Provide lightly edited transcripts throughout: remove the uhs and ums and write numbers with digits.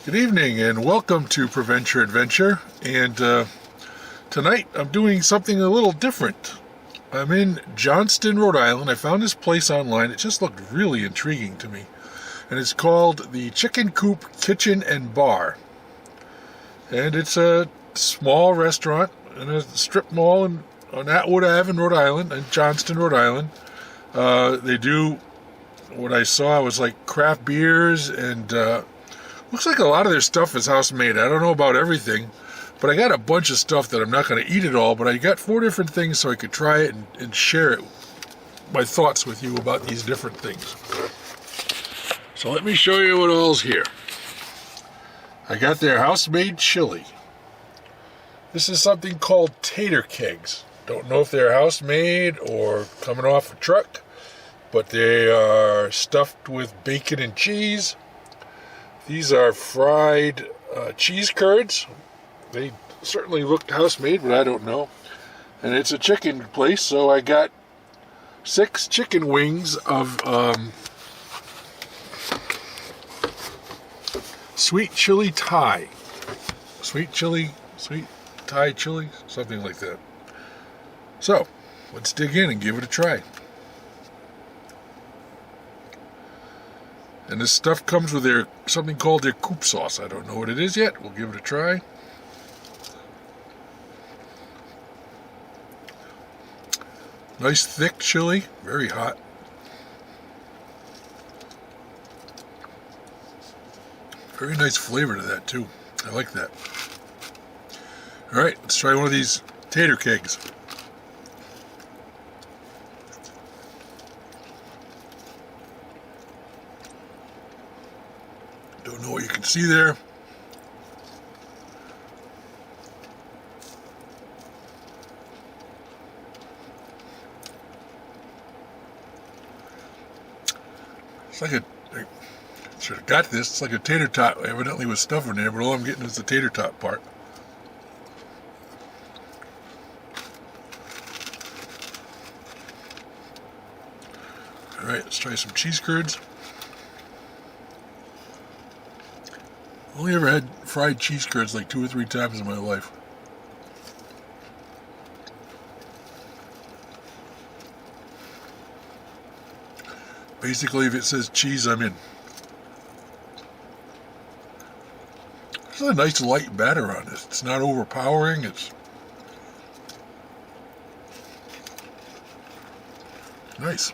Good evening and welcome to Prevent Your Adventure. And tonight I'm doing something a little different. I'm in Johnston, Rhode Island. I found this place online. It just looked really intriguing to me. And it's called the Chicken Coop Kitchen and Bar. And it's a small restaurant in a strip mall on Atwood Ave in Rhode Island, in Johnston, Rhode Island. They do, what I saw was like craft beers and looks like a lot of their stuff is house made. I don't know about everything, but I got a bunch of stuff that I'm not going to eat it all, but I got 4 different things so I could try it and share it, my thoughts with you about these different things. So let me show you what all's here. I got their house-made chili. This is something called tater kegs. Don't know if they're house-made or coming off a truck, but they are stuffed with bacon and cheese. These are fried cheese curds. They certainly looked house-made, but I don't know. And it's a chicken place, so I got 6 chicken wings of sweet chili Thai. Sweet Thai chili, something like that. So, let's dig in and give it a try. And this stuff comes with something called their Coop sauce. I don't know what it is yet. We'll give it a try. Nice thick chili, very hot. Very nice flavor to that too. I like that. All right, let's try one of these tater kegs. Don't know what you can see there. It's like I should have got this. It's like a tater tot, evidently with stuff in there, but all I'm getting is the tater tot part. All right, let's try some cheese curds. Only ever had fried cheese curds like 2 or 3 times in my life. Basically, if it says cheese, I'm in. There's a nice light batter on this. It's not overpowering. It's nice.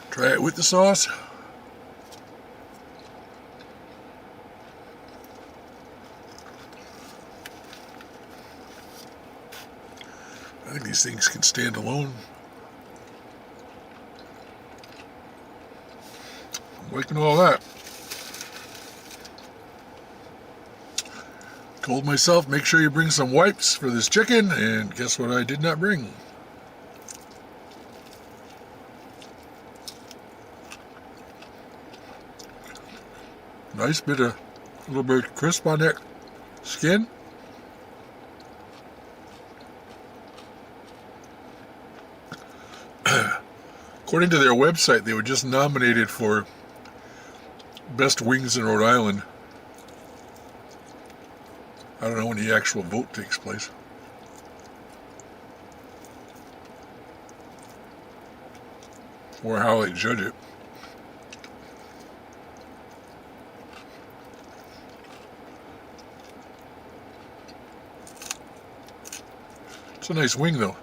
Try it with the sauce. I think these things can stand alone. I'm liking all that. Told myself, make sure you bring some wipes for this chicken, and guess what I did not bring? Nice little bit of crisp on that skin. According to their website, they were just nominated for Best Wings in Rhode Island. I don't know when the actual vote takes place. Or how they judge it. It's a nice wing, though.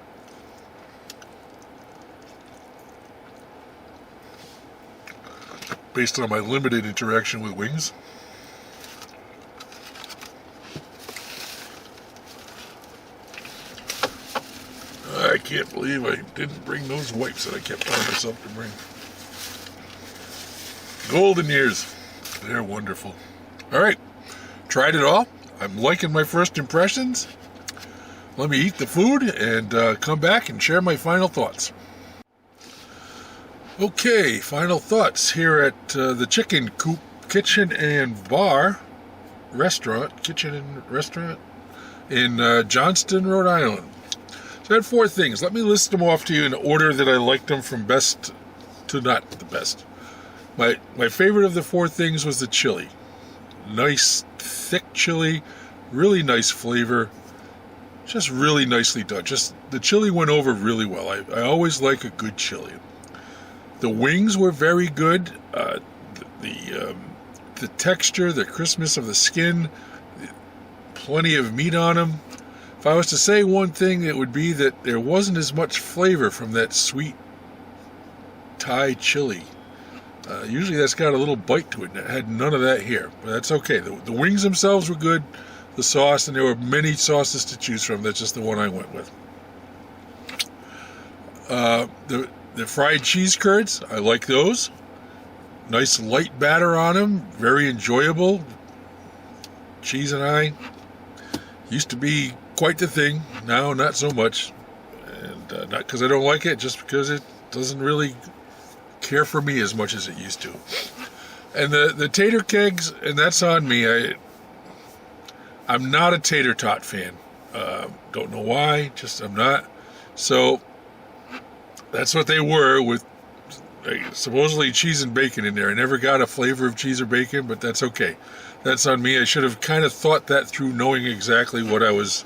Based on my limited interaction with wings. I can't believe I didn't bring those wipes that I kept telling myself to bring. Golden years. They're wonderful. Alright, tried it all. I'm liking my first impressions. Let me eat the food and come back and share my final thoughts. Okay, final thoughts here at the Chicken Coop Kitchen and Bar Restaurant, in Johnston, Rhode Island. So I had 4 things. Let me list them off to you in order that I liked them from best to not the best. My favorite of the four things was the chili. Nice, thick chili, really nice flavor, just really nicely done. Just the chili went over really well. I always like a good chili. The wings were very good. The texture, the crispness of the skin, plenty of meat on them. If I was to say one thing, it would be that there wasn't as much flavor from that sweet Thai chili. Usually that's got a little bite to it, and it had none of that here. But that's okay. The wings themselves were good. The sauce, and there were many sauces to choose from. That's just the one I went with. The fried cheese curds, I like those. Nice light batter on them, very enjoyable. Cheese and I used to be quite the thing. Now, not so much. And not because I don't like it, just because it doesn't really care for me as much as it used to. And the tater kegs, and that's on me. I'm not a tater tot fan. Don't know why, just I'm not. So that's what they were, with supposedly cheese and bacon in there. I never got a flavor of cheese or bacon, but that's okay. That's on me. I should have kind of thought that through, knowing exactly what I was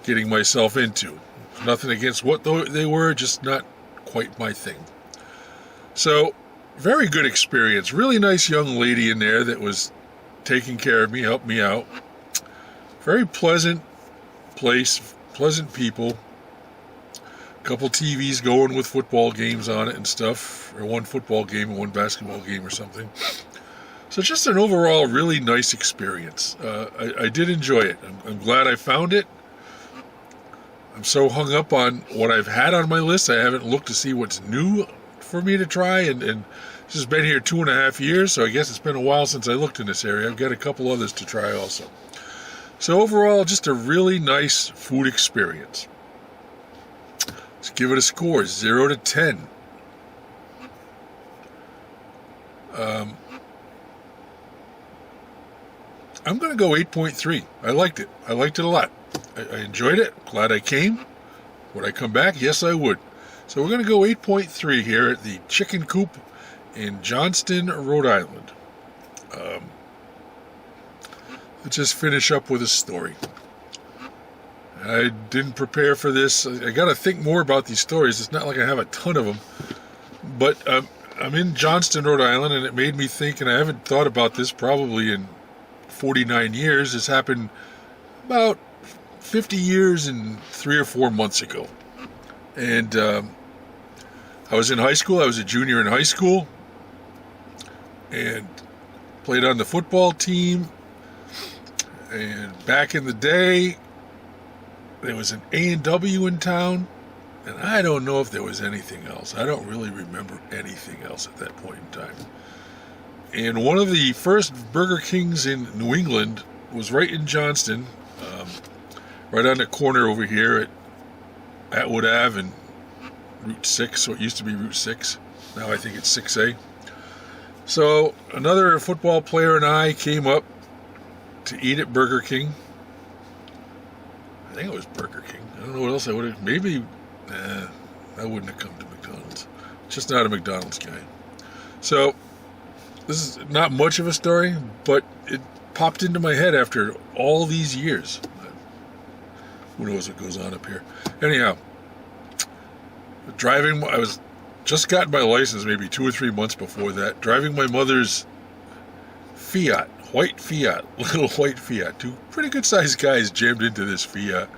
getting myself into. Nothing against what they were, just not quite my thing. So, very good experience. Really nice young lady in there that was taking care of me, helped me out. Very pleasant place, pleasant people. Couple TVs going with football games on it and stuff, or one football game and one basketball game or something. So just an overall really nice experience. I did enjoy it. I'm glad I found it. I'm so hung up on what I've had on my list, I haven't looked to see what's new for me to try, and this has been here 2.5 years, so I guess it's been a while since I looked in this area. I've got a couple others to try also. So overall, just a really nice food experience. Let's give it a score, 0 to 10. I'm going to go 8.3. I liked it. I liked it a lot. I enjoyed it. Glad I came. Would I come back? Yes, I would. So we're going to go 8.3 here at the Chicken Coop in Johnston, Rhode Island. Let's just finish up with a story. I didn't prepare for this. I got to think more about these stories. It's not like I have a ton of them. But I'm in Johnston, Rhode Island, and it made me think, and I haven't thought about this probably in 49 years. This happened about 50 years and 3 or 4 months ago. And I was in high school. I was a junior in high school and played on the football team. And back in the day, there was an A&W in town, and I don't know if there was anything else. I don't really remember anything else at that point in time. And one of the first Burger Kings in New England was right in Johnston, right on the corner over here at Atwood Ave and Route 6. So it used to be Route 6. Now I think it's 6A. So another football player and I came up to eat at Burger King. I think it was Burger King. I don't know what else I would have. Maybe, I wouldn't have come to McDonald's. Just not a McDonald's guy. So this is not much of a story, but it popped into my head after all these years. Who knows what goes on up here? Anyhow, driving, I was just got my license maybe 2 or 3 months before that, driving my mother's Fiat, white Fiat, little white Fiat. 2 pretty good sized guys jammed into this Fiat.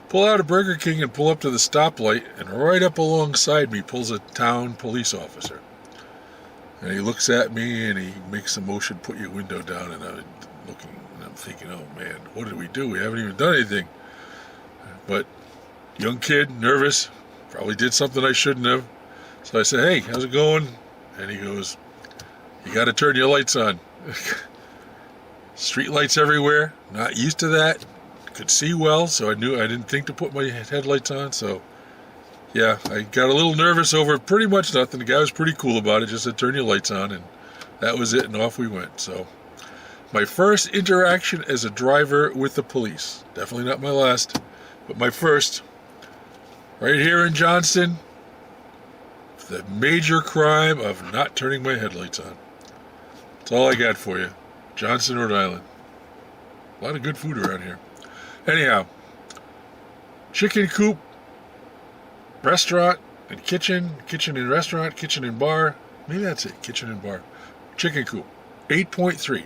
Pull out of Burger King and pull up to the stoplight, and right up alongside me pulls a town police officer. And he looks at me and he makes the motion, put your window down, and I'm looking and I'm thinking, oh man, what did we do? We haven't even done anything. But young kid, nervous, probably did something I shouldn't have. So I said, hey, how's it going? And he goes, you got to turn your lights on. Street lights everywhere, not used to that. Could see well, so I didn't think to put my headlights on. So yeah, I got a little nervous over pretty much nothing. The guy was pretty cool about it, just said turn your lights on, and that was it, and off we went. So my first interaction as a driver with the police, definitely not my last, but my first, right here in Johnston, the major crime of not turning my headlights on. That's all I got for you. Johnston, Rhode Island. A lot of good food around here. Anyhow, chicken coop, restaurant and kitchen, kitchen and restaurant, kitchen and bar. Maybe that's it, kitchen and bar. Chicken coop, 8.3.